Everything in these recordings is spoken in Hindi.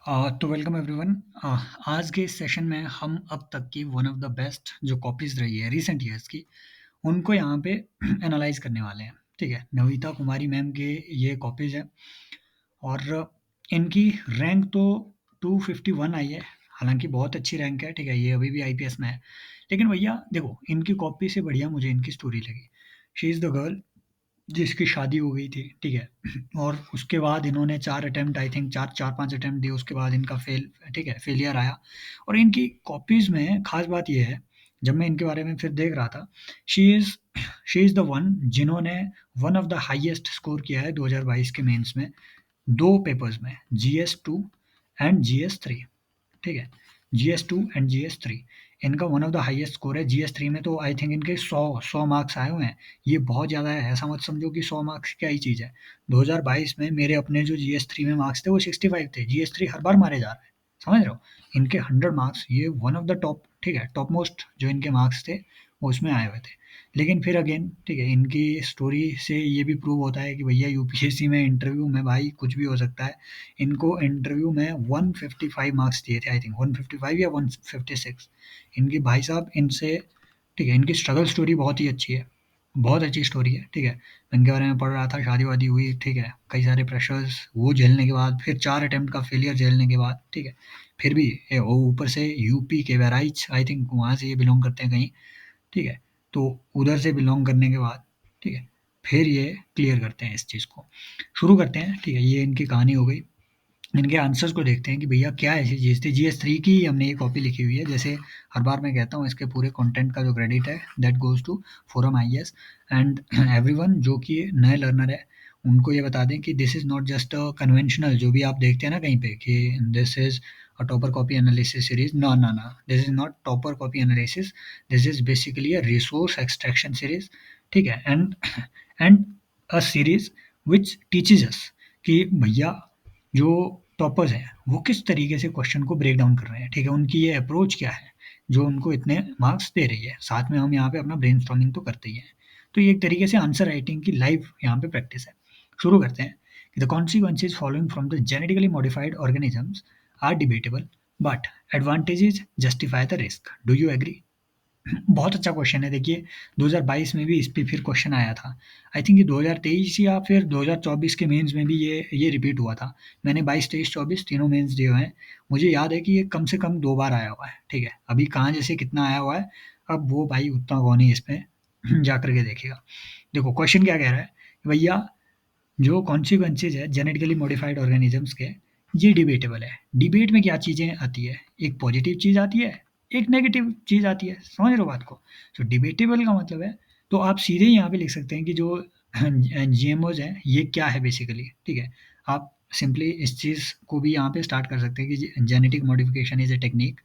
तो वेलकम एवरीवन। आज के इस सेशन में हम अब तक की वन ऑफ द बेस्ट जो कॉपीज रही है रीसेंट ईयर्स की, उनको यहाँ पे एनालाइज करने वाले हैं। ठीक है, नविता कुमारी मैम के ये कॉपीज है और इनकी रैंक तो 251 आई है। हालांकि बहुत अच्छी रैंक है। ठीक है, ये अभी भी आईपीएस में है। लेकिन भैया देखो, इनकी कॉपी से बढ़िया मुझे इनकी स्टोरी लगी। शी इज़ द गर्ल जिसकी शादी हो गई थी, ठीक है? और उसके बाद इन्होंने 4 अटेम्प्ट, आई थिंक 4-5 अटेम्प्ट दिए, उसके बाद इनका ठीक है, फेलियर आया। और इनकी कॉपीज़ में ख़ास बात ये है, जब मैं इनके बारे में फिर देख रहा था, she is she is the one जिन्होंने one of the highest score किया है 2022 के मेंस में, 2 पेपर्स में, जीएस 2 एंड जीएस 3। ठीक है, जीएस 2 एंड जीएस 3 इनका one of the highest score है। जीएस 3 में तो आई थिंक इनके 100 मार्क्स आए हुए हैं। ये बहुत ज़्यादा है, ऐसा मत समझो कि 100 मार्क्स क्या ही चीज़ है। 2022 में मेरे अपने जो जीएस 3 में मार्क्स थे वो 65 थे। जीएस 3 हर बार मारे जा रहे हैं, समझ रहे हो? इनके 100 मार्क्स, ये वन ऑफ द टॉप, ठीक है, टॉप मोस्ट जो इनके मार्क्स थे वो उसमें आए हुए थे। लेकिन फिर अगेन, ठीक है, इनकी स्टोरी से ये भी प्रूव होता है कि भैया यूपीएससी में इंटरव्यू में भाई कुछ भी हो सकता है। इनको इंटरव्यू में 155 मार्क्स दिए थे, आई थिंक 155 या 156। इनकी भाई साहब इनसे, ठीक है, इनकी स्ट्रगल स्टोरी बहुत ही अच्छी है, बहुत अच्छी स्टोरी है। ठीक है, मैं इनके बारे में पढ़ रहा था, शादी-वादी हुई, ठीक है, कई सारे प्रेशर्स वो झेलने के बाद, फिर 4 अटेम्प्ट का फेलियर झेलने के बाद, ठीक है, फिर भी वो ऊपर से यूपी के बहराइच, आई थिंक वहाँ से ये बिलॉन्ग करते हैं कहीं, ठीक है? तो उधर से बिलॉन्ग करने के बाद, ठीक है, फिर ये क्लियर करते हैं इस चीज़ को। शुरू करते हैं, ठीक है, ये इनकी कहानी हो गई। इनके आंसर्स को देखते हैं कि भैया क्या ऐसी चीज़ थी। जीएस 3 की हमने ये कॉपी लिखी हुई है। जैसे हर बार मैं कहता हूँ, इसके पूरे कंटेंट का जो क्रेडिट है that goes to forum IAS and everyone जो कि नए लर्नर है, उनको ये बता दें कि this is not just a conventional जो भी आप देखते हैं ना कहीं पे कि this is a topper copy analysis series. No, no, no, this is not topper copy analysis. This is basically a resource extraction series, ठीक है? And a series which teaches us कि भैया जो टॉपर्स हैं, वो किस तरीके से क्वेश्चन को ब्रेक डाउन कर रहे हैं, ठीक है? उनकी ये अप्रोच क्या है, जो उनको इतने मार्क्स दे रही है। साथ में हम यहाँ पे अपना ब्रेनस्टॉर्मिंग तो करते ही हैं। तो ये एक तरीके से आंसर राइटिंग की लाइव यहाँ पे प्रैक्टिस है। शुरू करते हैं कि the consequences following from the genetically modified organisms are debatable, but advantages justify the risk. Do you agree? बहुत अच्छा क्वेश्चन है। देखिए, 2022 में भी इस पे फिर क्वेश्चन आया था। आई थिंक ये 2023 या फिर 2024 के मेंस में भी ये रिपीट हुआ था। मैंने 22, 23, 24 तीनों मेंस दिए हुए हैं। मुझे याद है कि ये कम से कम 2 बार आया हुआ है, ठीक है? अभी कहाँ जैसे कितना आया हुआ है, अब वो भाई उतना कौन ही इसमें जा कर के देखेगा। देखो क्वेश्चन क्या कह रहा है कि भैया जो कॉन्सिक्वेंसेज़ है जेनेटिकली मॉडिफाइड ऑर्गेनिजम्स के, ये डिबेटेबल है। डिबेट में क्या चीज़ें आती है? एक पॉजिटिव चीज़ आती है, एक नेगेटिव चीज़ आती है। समझ रहे हो बात को? तो डिबेटेबल का मतलब है, तो आप सीधे यहाँ पे लिख सकते हैं कि जो जीएमओज़ हैं, ये क्या है बेसिकली, ठीक है? आप सिंपली इस चीज़ को भी यहाँ पे स्टार्ट कर सकते हैं कि genetic modification is a technique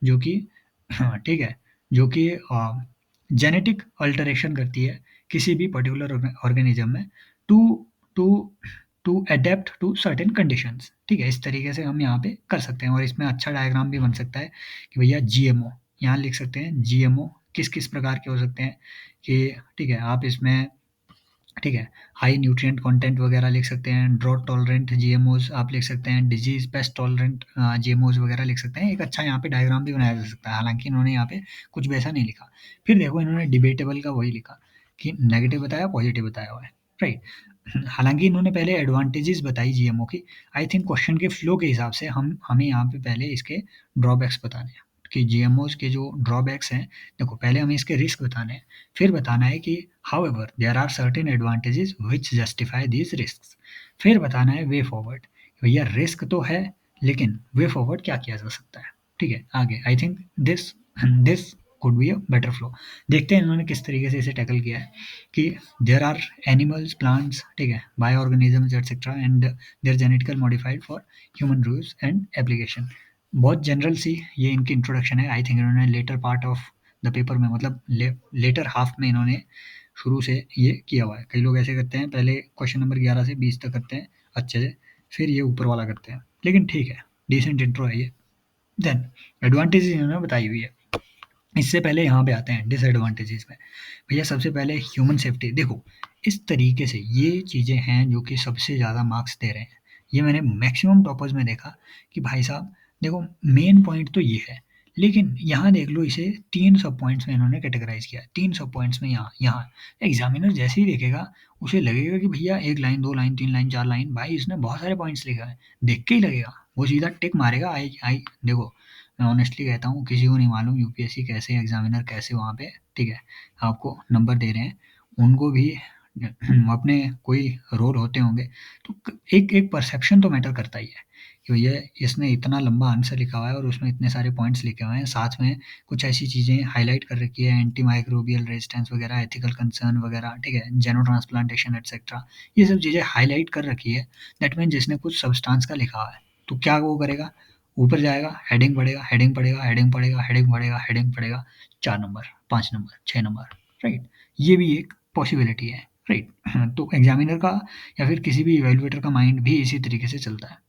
जो कि हाँ, ठीक है, जो कि जेनेटिक अल्टरेशन करती है किसी भी पर्टिकुलर ऑर्गेनिज्म में to to to adapt to certain conditions, ठीक है? इस तरीके से हम यहाँ पे कर सकते हैं और इसमें अच्छा डायग्राम भी बन सकता है कि भैया जीएमओ, यहाँ लिख सकते हैं जीएमओ किस-किस प्रकार के हो सकते हैं कि, ठीक है, आप इसमें, ठीक है, हाई न्यूट्रिएंट कंटेंट वगैरह लिख सकते हैं, ड्रॉट टॉलरेंट जीएमओज़ आप लिख सकते हैं, डिजीज़ पेस्ट टॉलरेंट जीएमओज़ वगैरह लिख सकते हैं। एक अच्छा यहाँ पे डायग्राम भी बनाया जा सकता है, हालाँकि इन्होंने यहाँ पे कुछ वैसा नहीं लिखा। फिर देखो इन्होंने डिबेटेबल का वही लिखा कि नेगेटिव बताया, पॉजिटिव बताया हुआ है, राइट? हालाँकि इन्होंने पहले एडवांटेजेस बताई जीएमओ की। आई थिंक क्वेश्चन के फ्लो के हिसाब से हमें यहाँ पे पहले इसके ड्रॉबैक्स बताने हैं कि जीएमओज़ के जो ड्रॉबैक्स हैं, देखो पहले हमें इसके रिस्क बताने हैं, फिर बताना है कि however there are certain advantages which justify these risks. फिर बताना है वे फॉरवर्ड, भैया रिस्क तो है, लेकिन वे फॉरवर्ड क्या किया जा सकता है, ठीक है? आगे I think this this could be a better flow. देखते हैं इन्होंने किस तरीके से इसे टैकल किया है कि देयर आर एनिमल्स, प्लांट्स, ठीक है, bio organisms etcetera and they are genetical modified for human use and application. बहुत जनरल सी ये इनकी इंट्रोडक्शन है। आई थिंक इन्होंने later part of the paper में, मतलब लेटर हाफ में इन्होंने शुरू से ये किया हुआ है। कई लोग ऐसे करते हैं, पहले क्वेश्चन नंबर 11 से 20 तक करते हैं अच्छे से, फिर ये ऊपर वाला करते हैं। लेकिन ठीक है, डिसेंट इंट्रो है ये। देन एडवांटेजेस इन्होंने बताई हुई है। इससे पहले यहाँ पे आते हैं डिसएडवांटेजेस में। भैया सबसे पहले ह्यूमन सेफ्टी। देखो इस तरीके से ये चीज़ें हैं जो कि सबसे ज़्यादा मार्क्स दे रहे हैं। ये मैंने मैक्सिमम टॉपर्स में देखा कि भाई साहब देखो मेन पॉइंट तो ये है, लेकिन यहाँ देख लो इसे 3 सब पॉइंट्स में इन्होंने कैटेगराइज़ किया है। 3 सब पॉइंट्स में यहाँ एग्ज़ामिनर जैसे ही देखेगा, उसे लगेगा कि भैया 1 लाइन, 2 लाइन, 3 लाइन, 4 लाइन, भाई इसने बहुत सारे पॉइंट्स लिखा है। देख के ही लगेगा, वो सीधा टिक मारेगा आई आई देखो, मैं ऑनेस्टली कहता हूँ किसी को नहीं मालूम यूपीएससी कैसे एग्ज़ामिनर कैसे वहाँ पे, ठीक है, आपको नंबर दे रहे हैं। उनको भी अपने कोई रोल होते होंगे, तो एक परसेप्शन तो मैटर करता ही है कि भैया इसने इतना लंबा आंसर लिखा हुआ है और उसमें इतने सारे पॉइंट्स लिखे हुए हैं, साथ में कुछ ऐसी चीज़ें हाईलाइट कर रखी है, एंटी माइक्रोबियल रेजिस्टेंस वगैरह, एथिकल कंसर्न वगैरह, ठीक है, जेनो ट्रांसप्लांटेशन एटसेट्रा, ये सब चीज़ें हाईलाइट कर रखी है। दैट मीन जिसने कुछ सब्सटेंस का लिखा हुआ है, तो क्या वो करेगा, ऊपर जाएगा, हेडिंग पढ़ेगा, हेडिंग पढ़ेगा, हेडिंग पढ़ेगा, हेडिंग पढ़ेगा, हेडिंग पढ़ेगा, 4 नंबर, 5 नंबर, 6 नंबर, राइट? ये भी एक पॉसिबिलिटी है, राइट? तो एग्जामिनर का या फिर किसी भी इवैल्यूएटर का माइंड भी इसी तरीके से चलता है।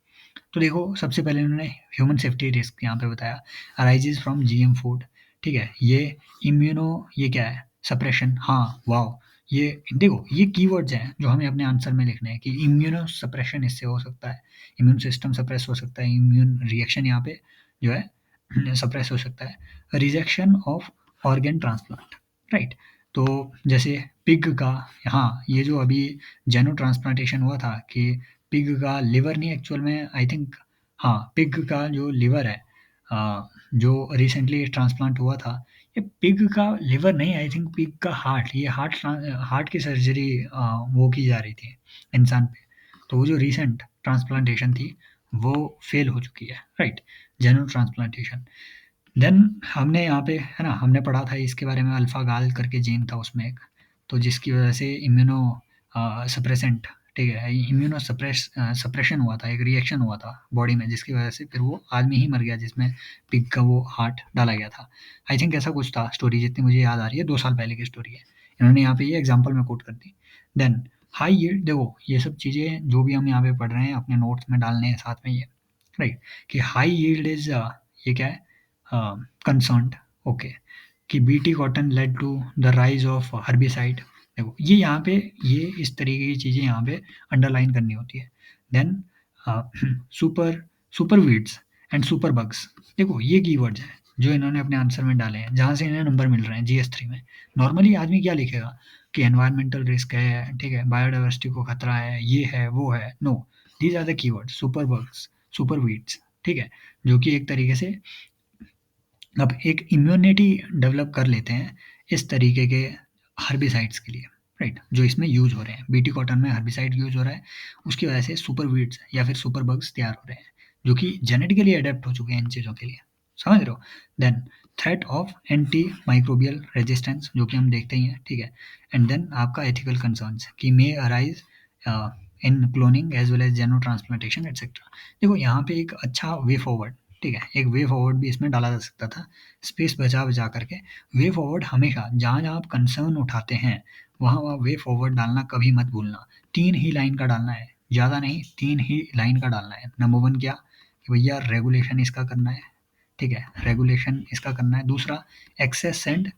तो देखो सबसे पहले उन्होंने ह्यूमन सेफ्टी रिस्क यहाँ पे बताया, अराइजेज फ्रॉम जीएम फूड, ठीक है, ये इम्यूनो, ये क्या है, सप्रेशन, हाँ वाओ, ये देखो ये कीवर्ड्स हैं जो हमें अपने आंसर में लिखने हैं कि इम्यूनो सप्रेशन इससे हो सकता है, इम्यून सिस्टम सप्रेस हो सकता है, इम्यून रिएक्शन यहाँ पे जो है सप्रेस हो सकता है, rejection of organ transplant, right? तो जैसे पिग का, हाँ ये जो अभी जेनो ट्रांसप्लांटेशन हुआ था कि पिग का लिवर नहीं एक्चुअल में आई थिंक, हाँ पिग का जो लिवर है जो रिसेंटली ट्रांसप्लांट हुआ था, ये पिग का लिवर नहीं, आई थिंक पिग का हार्ट, ये हार्ट की सर्जरी वो की जा रही थी इंसान पे। तो वो जो रिसेंट ट्रांसप्लांटेशन थी वो फेल हो चुकी है, राइट? जेनो ट्रांसप्लांटेशन। देन हमने यहाँ पे है ना, हमने पढ़ा था इसके बारे में, अल्फा गाल करके जीन था उसमें एक, तो जिसकी वजह से इम्यूनो सप्रेसेंट, ठीक है, इम्यूनो सप्रेशन हुआ था, एक रिएक्शन हुआ था बॉडी में जिसकी वजह से फिर वो आदमी ही मर गया जिसमें पिग का वो हार्ट डाला गया था। आई थिंक ऐसा कुछ था स्टोरी, जितनी मुझे याद आ रही है 2 साल पहले की स्टोरी है। इन्होंने यहाँ पे ये एग्जाम्पल में कोट कर दी। देन हाई यील्ड, देखो ये सब चीज़ें जो भी हम यहाँ पे पढ़ रहे हैं अपने नोट्स में डालने हैं साथ में ये, राइट? कि हाई यील्ड इज ये क्या है, कंसर्न्ड, ओके, कि BT cotton led to the rise of herbicide, देखो ये यहाँ पे ये इस तरीके की चीज़ें यहाँ पे अंडरलाइन करनी होती है। Then super super weeds and super bugs, देखो ये कीवर्ड्स हैं जो इन्होंने अपने आंसर में डाले हैं, जहाँ से इन्हें नंबर मिल रहे हैं जीएस 3 में। नॉर्मली आदमी क्या लिखेगा कि एनवायरमेंटल रिस्क है, ठीक है, बायोडाइवर्सिटी को खतरा है, ये है वो है, no, these are the keywords, super bugs, super weeds, ठीक है, जो कि एक तरीके से अब एक इम्यूनिटी डेवलप कर लेते हैं इस तरीके के हर्बिसाइड्स के लिए, राइट? जो इसमें यूज हो रहे हैं, बीटी कॉटन में हर्बिसाइड यूज हो रहा है, उसकी वजह से सुपर वीड्स या फिर सुपर बग्स तैयार हो रहे हैं जो कि जेनेटिकली अडेप्ट हो चुके हैं इन चीज़ों के लिए, समझ रहे हो? Then threat of anti microbial resistance, जो कि हम देखते ही हैं, ठीक है। एंड देन आपका एथिकल कंसर्न्स कि may arise in cloning as well as xeno transplantation etcetera. देखो यहाँ पे एक अच्छा वे फॉरवर्ड, ठीक है, एक वे फॉरवर्ड भी इसमें डाला जा सकता था, स्पेस बचा करके। वे फॉरवर्ड हमेशा जहाँ जहाँ आप कंसर्न उठाते हैं वहाँ वहाँ वे फॉरवर्ड डालना कभी मत भूलना। 3 ही लाइन का डालना है, ज़्यादा नहीं, 3 ही लाइन का डालना है। नंबर 1 क्या, कि भैया रेगुलेशन इसका करना है, ठीक है, रेगुलेशन इसका करना है। दूसरा access and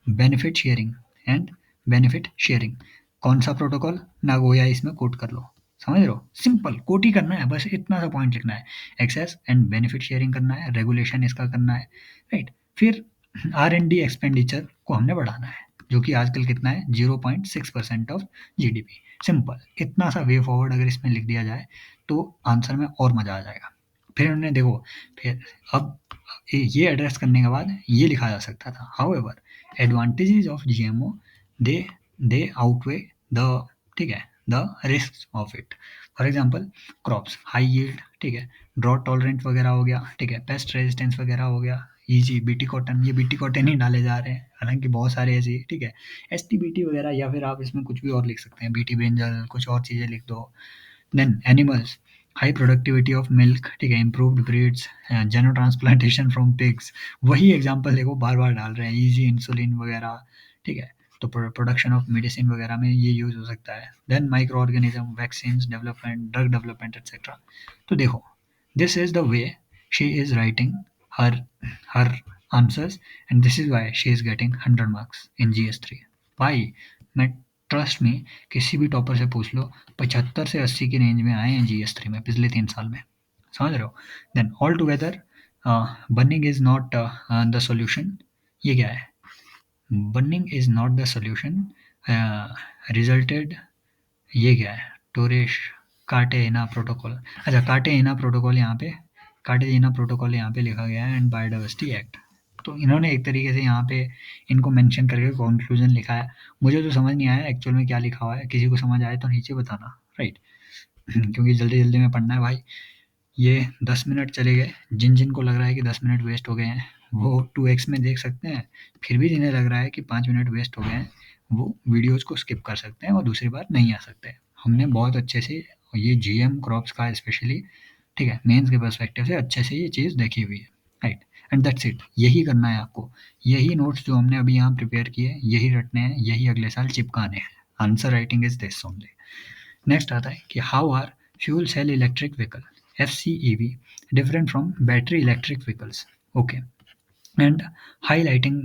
benefit sharing, and benefit sharing, कौन सा प्रोटोकॉल, नागोया इसमें कोट कर लो, समझ रहे हो? सिंपल कोट ही करना है, बस इतना सा पॉइंट लिखना है, एक्सेस एंड बेनिफिट शेयरिंग करना है, रेगुलेशन इसका करना है, राइट? फिर R&D एक्सपेंडिचर को हमने बढ़ाना है, जो कि आजकल कितना है, 0.6% ऑफ जीडीपी। सिंपल इतना सा वे फॉरवर्ड अगर इसमें लिख दिया जाए तो आंसर में और मजा आ जाएगा। फिर उन्होंने देखो, फिर अब ये एड्रेस करने के बाद ये लिखा जा सकता था, however advantages of GMO they they outweigh the, ठीक है, the risk of it. For example crops high yield, ठीक है, ड्रॉट टॉलरेंट वगैरह हो गया, ठीक है, पेस्ट रेजिस्टेंस वगैरह हो गया, ईजी बीटी कॉटन, ये बीटी कॉटन ही डाले जा रहे हैं, हालांकि बहुत सारे ऐसे, ठीक है, एसटीबीटी वगैरह, या फिर आप इसमें कुछ भी और लिख सकते हैं, बीटी ब्रिंजल, कुछ और चीज़ें लिख दो। Then animals high productivity of milk, ठीक है, improved breeds, xeno transplantation from pigs, वही एग्जांपल देखो बार बार डाल रहे हैं, इजी इंसुलिन वगैरह, ठीक है, तो प्रोडक्शन ऑफ मेडिसिन वगैरह में ये यूज हो सकता है। Then micro organism, vaccine development, drug development etcetera. तो देखो this is the way she is writing her her answers, and this is why she is getting 100 marks in GS 3। भाई मैं ट्रस्ट मी, किसी भी टॉपर से पूछ लो, 75 से 80 की रेंज में आए हैं GS3 में पिछले 3 साल में। समझ रहे हो? Then all together burning is not the solution. ये क्या है? Burning is not the solution resulted. ये क्या है? टोरेश कार्टेना प्रोटोकॉल। अच्छा, कार्टेना प्रोटोकॉल यहाँ पे, कार्टेना प्रोटोकॉल यहाँ पे लिखा गया है एंड बायोडाइवर्सिटी एक्ट। तो इन्होंने एक तरीके से यहाँ पे इनको मेंशन करके कंक्लूजन लिखा है। मुझे तो समझ नहीं आया एक्चुअल में क्या लिखा हुआ है, किसी को समझ आए तो नीचे बताना, राइट? क्योंकि जल्दी जल्दी में पढ़ना है भाई। ये 10 मिनट चले गए, जिन जिन को लग रहा है कि 10 मिनट वेस्ट हो गए हैं वो 2x में देख सकते हैं, फिर भी जिन्हें लग रहा है कि 5 मिनट वेस्ट हो गए हैं वो वीडियोज़ को स्किप कर सकते हैं और दूसरी बार नहीं आ सकते। हमने बहुत अच्छे से ये GM क्रॉप्स का स्पेशली, ठीक है, मेंस के पर्सपेक्टिव से अच्छे से ये चीज़ देखी हुई है, राइट? And that's it. यही करना है आपको। यही नोट्स जो हमने अभी यहाँ प्रिपेयर किए यही रटने हैं, यही अगले साल चिपकाने हैं। Answer writing is this only. Next आता है कि how are fuel cell electric vehicle FCEV different from battery electric vehicles. Okay, and highlighting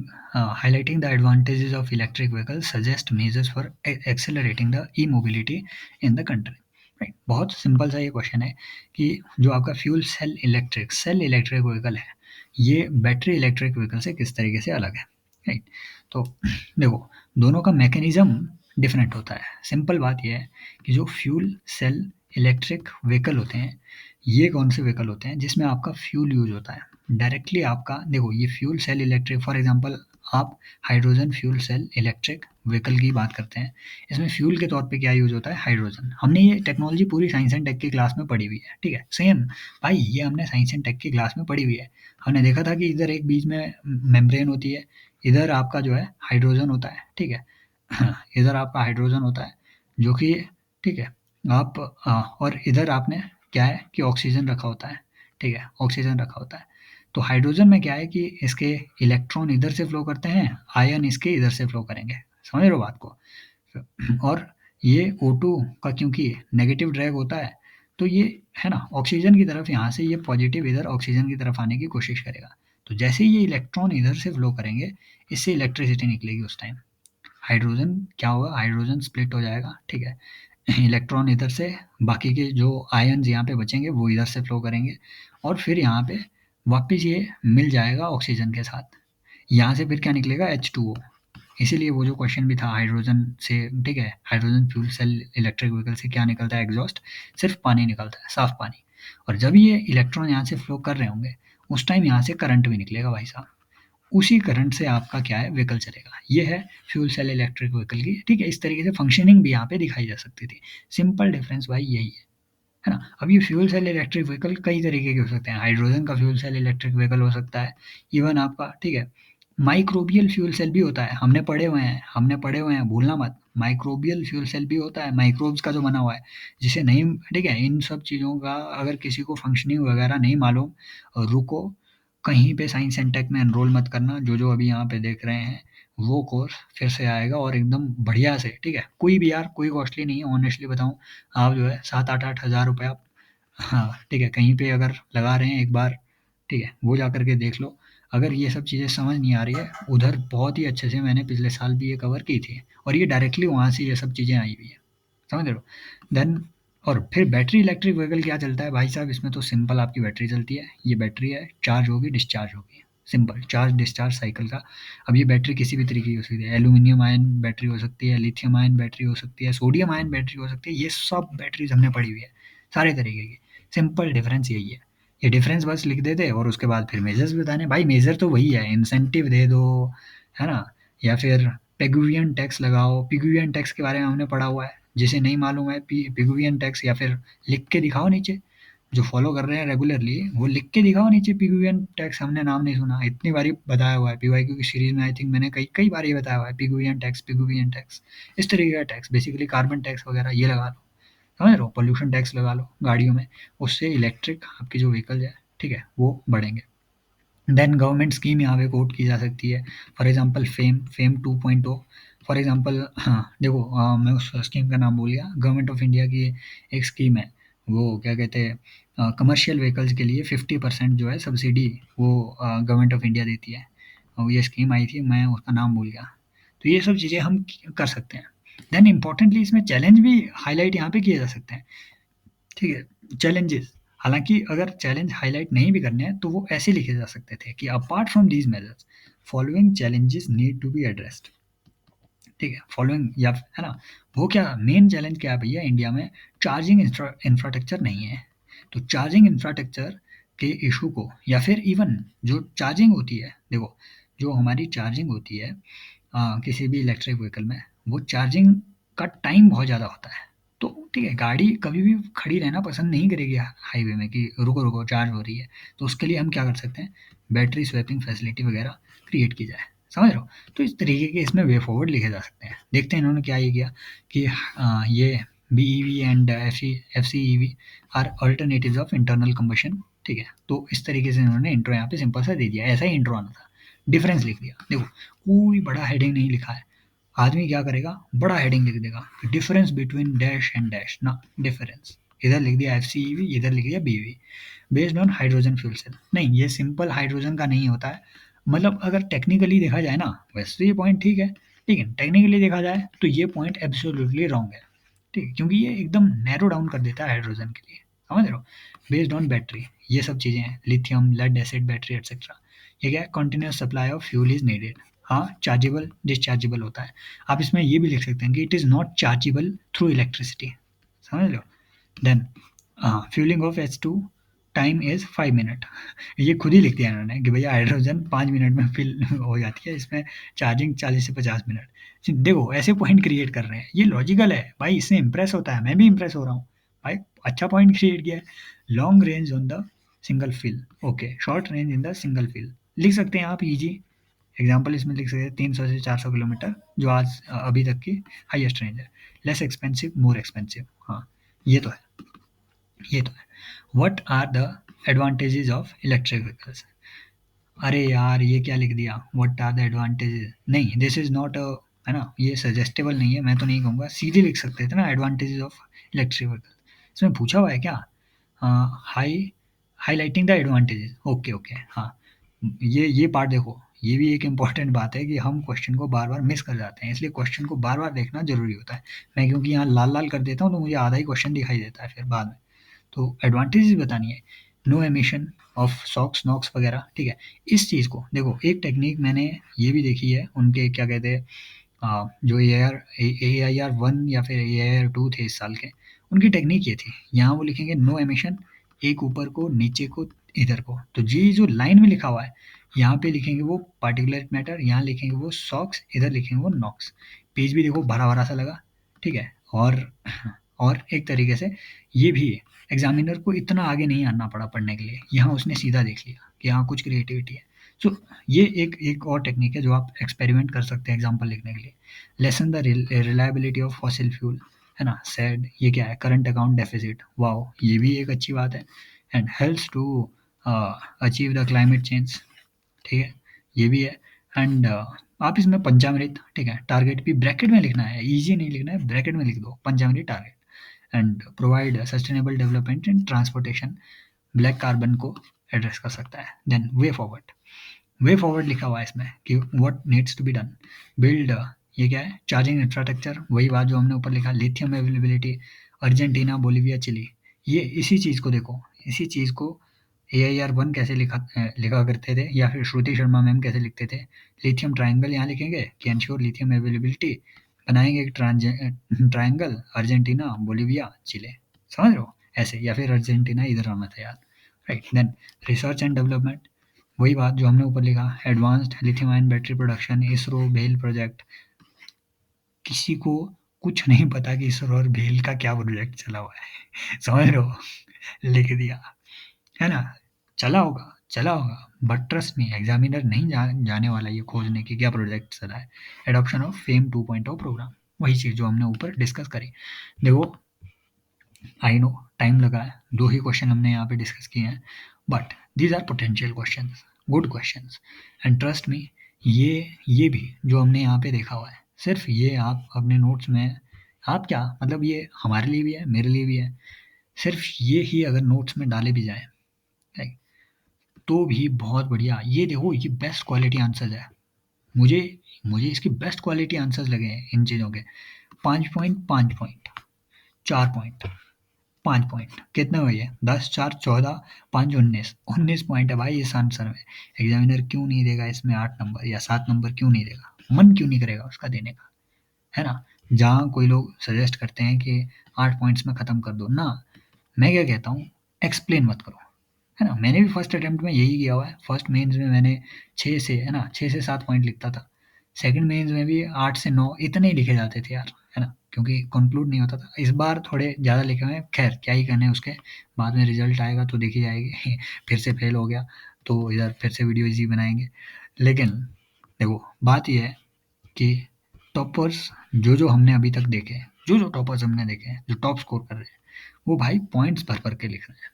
the advantages of electric vehicles suggest measures for accelerating the e-mobility in the country, right? बहुत सिंपल सा ये क्वेश्चन है कि जो आपका फ्यूल सेल इलेक्ट्रिक व्हीकल है ये बैटरी इलेक्ट्रिक व्हीकल से किस तरीके से अलग है, राइट? तो देखो, दोनों का मैकेनिज्म डिफरेंट होता है। सिंपल बात यह है कि जो फ्यूल सेल इलेक्ट्रिक व्हीकल होते हैं ये कौन से व्हीकल होते हैं जिसमें आपका फ्यूल यूज होता है डायरेक्टली। आपका देखो, ये fuel cell electric, for example आप hydrogen fuel cell electric vehicle की बात करते हैं, इसमें फ्यूल के तौर पे क्या यूज होता है? हाइड्रोजन। हमने ये टेक्नोलॉजी पूरी साइंस एंड टेक की क्लास में पढ़ी हुई है, ठीक है? सेम भाई, ये हमने साइंस एंड टेक की क्लास में पढ़ी हुई है। हमने देखा था कि इधर एक बीच में मेम्ब्रेन होती है, इधर आपका जो है हाइड्रोजन होता है, ठीक है? इधर आपका हाइड्रोजन होता है जो कि, ठीक है, आप और इधर आपने क्या है कि ऑक्सीजन रखा होता है, ठीक है? ऑक्सीजन रखा होता है। तो हाइड्रोजन में क्या है कि इसके इलेक्ट्रॉन इधर से फ्लो करते हैं, आयन इसके इधर से फ्लो करेंगे। समझ रहे हो बात को? और ये O2 का क्योंकि नेगेटिव ड्रैग होता है तो ये है ना ऑक्सीजन की तरफ, यहाँ से ये पॉजिटिव इधर ऑक्सीजन की तरफ आने की कोशिश करेगा। तो जैसे ही ये इलेक्ट्रॉन इधर से फ्लो करेंगे इससे इलेक्ट्रिसिटी निकलेगी। उस टाइम हाइड्रोजन क्या होगा? हाइड्रोजन स्प्लिट हो जाएगा, ठीक है? इलेक्ट्रॉन इधर से, बाकी के जो आयन्स यहाँ पे बचेंगे वो इधर से फ्लो करेंगे और फिर यहाँ पे वापस ये मिल जाएगा ऑक्सीजन के साथ। यहाँ से फिर क्या निकलेगा? H2O। इसीलिए वो जो क्वेश्चन भी था हाइड्रोजन से, ठीक है, hydrogen fuel cell electric vehicle से क्या निकलता है? एग्जॉस्ट, सिर्फ पानी निकलता है, साफ पानी। और जब ये इलेक्ट्रॉन यहाँ से फ्लो कर रहे होंगे उस टाइम यहाँ से करंट भी निकलेगा भाई साहब। उसी करंट से आपका क्या है? व्हीकल चलेगा। ये है फ्यूल सेल इलेक्ट्रिक व्हीकल की, ठीक है? इस तरीके से फंक्शनिंग भी यहाँ पे दिखाई जा सकती थी। सिंपल डिफरेंस भाई यही है ना? अब ये फ्यूल सेल इलेक्ट्रिक व्हीकल कई तरीके के हो सकते हैं। हाइड्रोजन का फ्यूल सेल इलेक्ट्रिक व्हीकल हो सकता है, इवन आपका, ठीक है, माइक्रोबियल फ्यूल सेल भी होता है। हमने पढ़े हुए हैं, भूलना मत। माइक्रोबियल फ्यूल सेल भी होता है, माइक्रोब्स का जो बना हुआ है, जिसे नहीं, ठीक है? इन सब चीज़ों का अगर किसी को फंक्शनिंग वगैरह नहीं मालूम, रुको, कहीं पे साइंस एंड टेक में एनरोल मत करना। जो अभी यहाँ पे देख रहे हैं वो कोर्स फिर से आएगा और एकदम बढ़िया से, ठीक है? कोई भी यार, कोई कॉस्टली नहीं है, ऑनेस्टली बताऊँ। आप जो है 7-8 हज़ार रुपये आप, हाँ, ठीक है, कहीं पे अगर लगा रहे हैं एक बार, ठीक है, वो जा करके देख लो। अगर ये सब चीज़ें समझ नहीं आ रही है, उधर बहुत ही अच्छे से मैंने पिछले साल भी ये कवर की थी और ये डायरेक्टली वहाँ से ये सब चीज़ें आई हुई है। समझ रहे हो? देन और फिर बैटरी इलेक्ट्रिक व्हीकल क्या चलता है भाई साहब? इसमें तो सिंपल आपकी बैटरी चलती है। ये बैटरी है, चार्ज होगी, डिस्चार्ज होगी, सिंपल चार्ज डिस्चार्ज साइकिल का। अब ये बैटरी किसी भी तरीके की हो सकती है, एल्यूमिनियम आयन बैटरी हो सकती है, लिथियम आयन बैटरी हो सकती है, सोडियम आयन बैटरी हो सकती है। ये सब बैटरीज हमने पढ़ी हुई है, सारे तरीके की। सिंपल डिफरेंस यही है। ये डिफरेंस बस लिख देते और उसके बाद फिर मेजर्स बताने। भाई मेजर तो वही है, इंसेंटिव दे दो, है ना? या फिर पेगुवियन टैक्स लगाओ। पिगुवियन टैक्स के बारे में हमने पढ़ा हुआ है, जिसे नहीं मालूम है पिगुवियन टैक्स, या फिर लिख के दिखाओ नीचे। जो फॉलो कर रहे हैं रेगुलरली वो लिख के दिखाओ नीचे पिगुवियन टैक्स। हमने नाम नहीं सुना, इतनी बारी बताया हुआ है पीवाईक्यू की सीरीज में। आई थिंक मैंने कई कई बार ये बताया हुआ है, पिगुवियन टैक्स, पिगुवियन टैक्स। इस तरीके का टैक्स, बेसिकली कार्बन टैक्स वगैरह ये लगा लो। समझ रहे हो? पोल्यूशन टैक्स लगा लो गाड़ियों में, उससे इलेक्ट्रिक आपकी जो व्हीकल है, ठीक है, वो बढ़ेंगे। देन गवर्नमेंट स्कीम यहाँ पे कोट की जा सकती है, for example fame 2.0। For example, हाँ देखो, मैं उस स्कीम का नाम भूल गया। गवर्नमेंट ऑफ इंडिया की एक स्कीम है, वो क्या कहते हैं, कमर्शियल व्हीकल्स के लिए 50% जो है सब्सिडी वो गवर्नमेंट ऑफ इंडिया देती है। और ये स्कीम आई थी, मैं उसका नाम भूल गया। तो ये सब चीज़ें हम कर सकते हैं। देन इम्पोर्टेंटली इसमें चैलेंज भी हाईलाइट यहाँ पे किए जा सकते हैं, ठीक है, चैलेंजेस। हालांकि अगर चैलेंज हाईलाइट नहीं भी करने हैं तो वो ऐसे लिखे जा सकते थे कि apart from these measures following challenges need to be addressed, ठीक है, फॉलोइंग या है ना। वो क्या मेन चैलेंज क्या है भैया इंडिया में, चार्जिंग इंफ्रास्ट्रक्चर नहीं है। तो चार्जिंग इंफ्रास्ट्रक्चर के इशू को, या फिर इवन जो चार्जिंग होती है, देखो जो हमारी चार्जिंग होती है किसी भी इलेक्ट्रिक व्हीकल में, वो चार्जिंग का टाइम बहुत ज़्यादा होता है। तो ठीक है, गाड़ी कभी भी खड़ी रहना पसंद नहीं करेगी हाईवे में कि रुको रुको चार्ज हो रही है। तो उसके लिए हम क्या कर सकते हैं, बैटरी स्वैपिंग फैसिलिटी वगैरह क्रिएट की जाए, समझ रहे हो। तो इस तरीके के इसमें वे फॉरवर्ड लिखे जा सकते हैं। देखते हैं इन्होंने क्या ये किया कि ये BEV and FCEV are alternatives of internal combustion, ठीक है। तो इस तरीके से इन्होंने इंट्रो यहाँ पे सिंपल सा दे दिया, ऐसा ही इंट्रो आना था, डिफरेंस लिख दिया। देखो कोई बड़ा हेडिंग नहीं लिखा है, आदमी क्या करेगा, बड़ा हेडिंग लिख देगा, difference between dash and dash ना, डिफरेंस इधर लिख दिया एफसीईवी, इधर लिख दिया BV, based on hydrogen fuel cell. नहीं, ये सिंपल हाइड्रोजन का नहीं होता है। मतलब अगर टेक्निकली देखा जाए ना, वैसे तो ये पॉइंट ठीक है, लेकिन टेक्निकली देखा जाए तो ये पॉइंट एब्सोल्युटली रॉन्ग है, ठीक है, क्योंकि ये एकदम नैरो डाउन कर देता है हाइड्रोजन के लिए, समझ रहे हो। बेस्ड ऑन बैटरी, ये सब चीज़ें हैं, lithium lead acid battery etcetera. ये क्या है, continuous supply of fuel is needed. हाँ, चार्जेबल डिस्चार्जेबल होता है। आप इसमें ये भी लिख सकते हैं कि it is not chargeable through electricity, समझ लो। Then fueling of H2 time is 5 minute. ये खुद ही लिख दिया इन्होंने कि भैया हाइड्रोजन 5 मिनट में फिल हो जाती है, इसमें चार्जिंग 40 से 50 मिनट। देखो ऐसे पॉइंट क्रिएट कर रहे हैं, ये लॉजिकल है भाई, इससे इंप्रेस होता है, मैं भी इंप्रेस हो रहा हूँ भाई, अच्छा पॉइंट क्रिएट किया है। Long range on the single fill, okay, short range in the single fill लिख सकते हैं आप, इजी एग्जाम्पल इसमें लिख सकते हैं 300 से 400 किलोमीटर, जो आज अभी तक की हाईएस्ट रेंज है। लेस एक्सपेंसिव मोर एक्सपेंसिव, हाँ ये तो है, ये तो है। What are the advantages of electric vehicles. अरे यार ये क्या लिख दिया, व्हाट आर द एडवांटेजेस, नहीं दिस इज नॉट अ, है ना, ये सजेस्टेबल नहीं है, मैं तो नहीं कहूँगा, सीधे लिख सकते थे ना एडवांटेजेस ऑफ इलेक्ट्रिक व्हीकल। इसमें पूछा हुआ है क्या, high highlighting the advantages, okay okay, हाँ ये पार्ट देखो, ये भी एक इम्पॉर्टेंट बात है कि हम क्वेश्चन को बार बार मिस कर जाते हैं, इसलिए क्वेश्चन को बार बार देखना जरूरी होता है। मैं क्योंकि यहाँ लाल लाल कर देता हूँ तो मुझे आधा ही क्वेश्चन दिखाई देता है फिर बाद में। तो एडवांटेजेस बतानी है, no emission of SOx NOx वगैरह, ठीक है। इस चीज़ को देखो, एक टेक्निक मैंने ये भी देखी है उनके, क्या कहते हैं, जो ए आई आर 1 या फिर AIR 2 थे इस साल के, उनकी टेक्निक ये थी, यहाँ वो लिखेंगे नो एमिशन, एक ऊपर को नीचे को इधर को, तो जी जो लाइन में लिखा हुआ है यहाँ पे लिखेंगे वो पार्टिकुलर मैटर, यहाँ लिखेंगे वो सॉक्स, इधर लिखेंगे वो नॉक्स। पेज भी देखो भरा भरा सा लगा, ठीक है। और एक तरीके से ये भी एग्जामिनर को इतना आगे नहीं आना पड़ा पढ़ने के लिए, यहाँ उसने सीधा देख लिया कि यहाँ कुछ क्रिएटिविटी है। सो ये एक एक और टेक्निक है जो आप एक्सपेरिमेंट कर सकते हैं एग्जाम्पल लिखने के लिए। Lesson the reliability of fossil fuel, है ना, सैड, ये क्या है, करंट अकाउंट डेफिसिट, वाओ ये भी एक अच्छी बात है। And helps to achieve the climate change, ठीक है, ये भी है। एंड आप इसमें पंचामृत, ठीक है, टारगेट भी ब्रैकेट में लिखना है, इजी नहीं लिखना है, ब्रैकेट में लिख दो Panchamrit target. And provide sustainable development in transportation, black carbon को एड्रेस कर सकता है। देन वे फॉरवर्ड लिखा हुआ है इसमें कि what needs to be done, build, ये क्या है, चार्जिंग इंफ्रास्ट्रक्चर, वही बात जो हमने ऊपर लिखा, lithium availability, Argentina Bolivia Chile. ये इसी चीज़ को देखो, इसी चीज़ को AIR 1 कैसे लिखा करते थे, या फिर श्रुति शर्मा मैम कैसे लिखते थे, लिथियम ट्राइंगल यहाँ लिखेंगे कि एंश्योर लिथियम अवेलेबिलिटी, बनाएंगे एक ट्राइंगल अर्जेंटीना बोलीविया चिले, समझ रहे हो, ऐसे, या फिर अर्जेंटीना इधर आना था यार, right. Then research and development, वही बात जो हमने ऊपर लिखा, advanced lithium ion battery production, ISRO भेल प्रोजेक्ट। किसी को कुछ नहीं पता कि इसरो और भेल का क्या प्रोजेक्ट चला हुआ है समझ रहे हो, लिख दिया, है ना, चला होगा, बट ट्रस्ट मी एग्जामिनर नहीं जाने वाला ये खोजने की क्या प्रोजेक्ट चला है। एडॉप्शन ऑफ फेम 2.0 प्रोग्राम, वही चीज़ जो हमने ऊपर डिस्कस करी। देखो आई नो टाइम लगा है, दो ही क्वेश्चन हमने यहाँ पे डिस्कस किए हैं, but these are potential questions, good questions. And trust me, ये भी जो हमने यहाँ पे देखा हुआ है, सिर्फ ये आप अपने नोट्स में, आप क्या मतलब, ये हमारे लिए भी है मेरे लिए भी है, सिर्फ ये ही अगर नोट्स में डाले भी जाए, राइट, तो भी बहुत बढ़िया। ये देखो ये बेस्ट क्वालिटी आंसर्स है, मुझे मुझे इसकी बेस्ट क्वालिटी आंसर्स लगे हैं इन चीज़ों के। 5 पॉइंट, 5 पॉइंट, 4 पॉइंट, 5 पॉइंट, कितने हुए ये? 10, 4, 14, 5, 19, 19 पॉइंट है भाई इस आंसर में। एग्जामिनर क्यों नहीं देगा इसमें 8 नंबर या 7 नंबर क्यों नहीं देगा? मन क्यों नहीं करेगा उसका देने का, है ना? जहाँ कोई लोग सजेस्ट करते हैं कि 8 पॉइंट्स में खत्म कर दो ना, मैं क्या कहता हूँ, एक्सप्लेन मत करो, है ना? मैंने भी फर्स्ट अटेम्प्ट में यही किया हुआ है। फर्स्ट मेंस में मैंने 6 से, है ना, 6 से 7 पॉइंट लिखता था। सेकंड मेंस में भी 8 से 9 इतने ही लिखे जाते थे यार, है ना? क्योंकि कंक्लूड नहीं होता था। इस बार थोड़े ज़्यादा लिखे हुए हैं, खैर क्या ही करने उसके, बाद में रिजल्ट आएगा तो देखी जाएगी। फिर से फेल हो गया तो इधर फिर से वीडियो इजी बनाएंगे। लेकिन देखो बात ये है कि टॉपर्स जो हमने अभी तक देखे हैं, जो टॉपर्स हमने देखे हैं, जो टॉप स्कोर कर रहे हैं, वो भाई पॉइंट्स भर के लिख रहे हैं।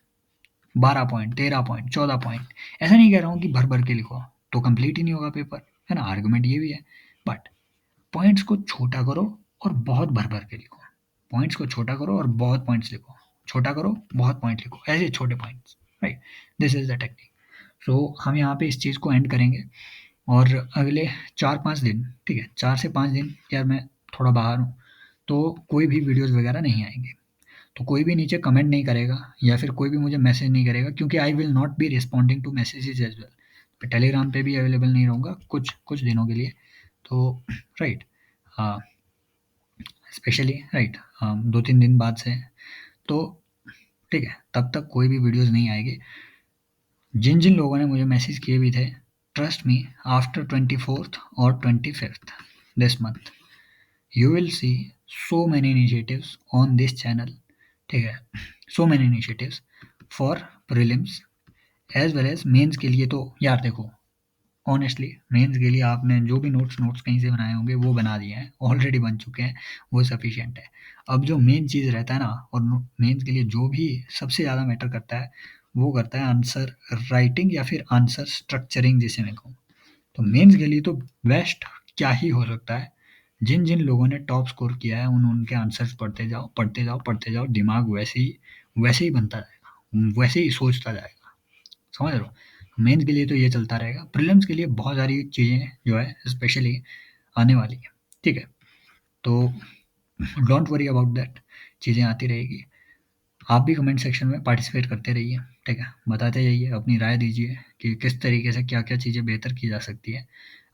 12 पॉइंट, 13 पॉइंट, 14 पॉइंट। ऐसा नहीं कह रहा हूँ कि भर के लिखो तो कंप्लीट ही नहीं होगा पेपर, है ना? आर्गुमेंट ये भी है, बट पॉइंट्स को छोटा करो और बहुत भर के लिखो। पॉइंट्स को छोटा करो और बहुत पॉइंट्स लिखो, छोटा करो बहुत पॉइंट लिखो, ऐसे छोटे points, right? This is the technique. So हम यहाँ पे इस चीज़ को एंड करेंगे और अगले 4-5 दिन, ठीक है, 4 से 5 दिन यार मैं थोड़ा बाहर हूँ, तो कोई भी वीडियोस वगैरह नहीं आएंगे। तो कोई भी नीचे कमेंट नहीं करेगा या फिर कोई भी मुझे मैसेज नहीं करेगा, क्योंकि I will not be responding to messages as well. मैं टेलीग्राम पे भी अवेलेबल नहीं रहूँगा कुछ कुछ दिनों के लिए। तो राइट, हाँ, स्पेशली राइट, 2-3 दिन बाद से, तो ठीक है, तब तक कोई भी वीडियोस नहीं आएगी। जिन जिन लोगों ने मुझे मैसेज किए भी थे, ट्रस्ट मी, आफ्टर 24th और 25th this month you will see so many initiatives on this channel, ठीक है, so many initiatives for prelims as well as mains के लिए। तो यार देखो, ऑनेस्टली मेंस के लिए आपने जो भी नोट्स नोट्स कहीं से बनाए होंगे वो बना दिए हैं, ऑलरेडी बन चुके हैं, वो सफिशिएंट है। अब जो मेन चीज़ रहता है ना, और मेंस के लिए जो भी सबसे ज़्यादा मैटर करता है, वो करता है आंसर राइटिंग या फिर आंसर स्ट्रक्चरिंग जिसे मैं कहूँ। तो मेंस के लिए तो बेस्ट क्या ही हो सकता है, जिन जिन लोगों ने टॉप स्कोर किया है उनके आंसर्स पढ़ते जाओ, पढ़ते जाओ, पढ़ते जाओ, दिमाग वैसे ही बनता जाएगा, वैसे ही सोचता जाएगा, समझ रहे हो? मेंस के लिए तो ये चलता रहेगा, प्रीलिम्स के लिए बहुत सारी चीज़ें जो है स्पेशली आने वाली है, ठीक है? तो डोंट वरी अबाउट दैट, चीज़ें आती रहेगी। आप भी कमेंट सेक्शन में पार्टिसिपेट करते रहिए, ठीक है? बताते जाइए, अपनी राय दीजिए कि किस तरीके से क्या-क्या चीज़ें बेहतर की जा सकती है।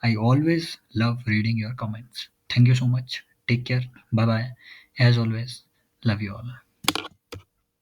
I always love reading your comments. Thank you so much. Take care. Bye bye. As always, love you all.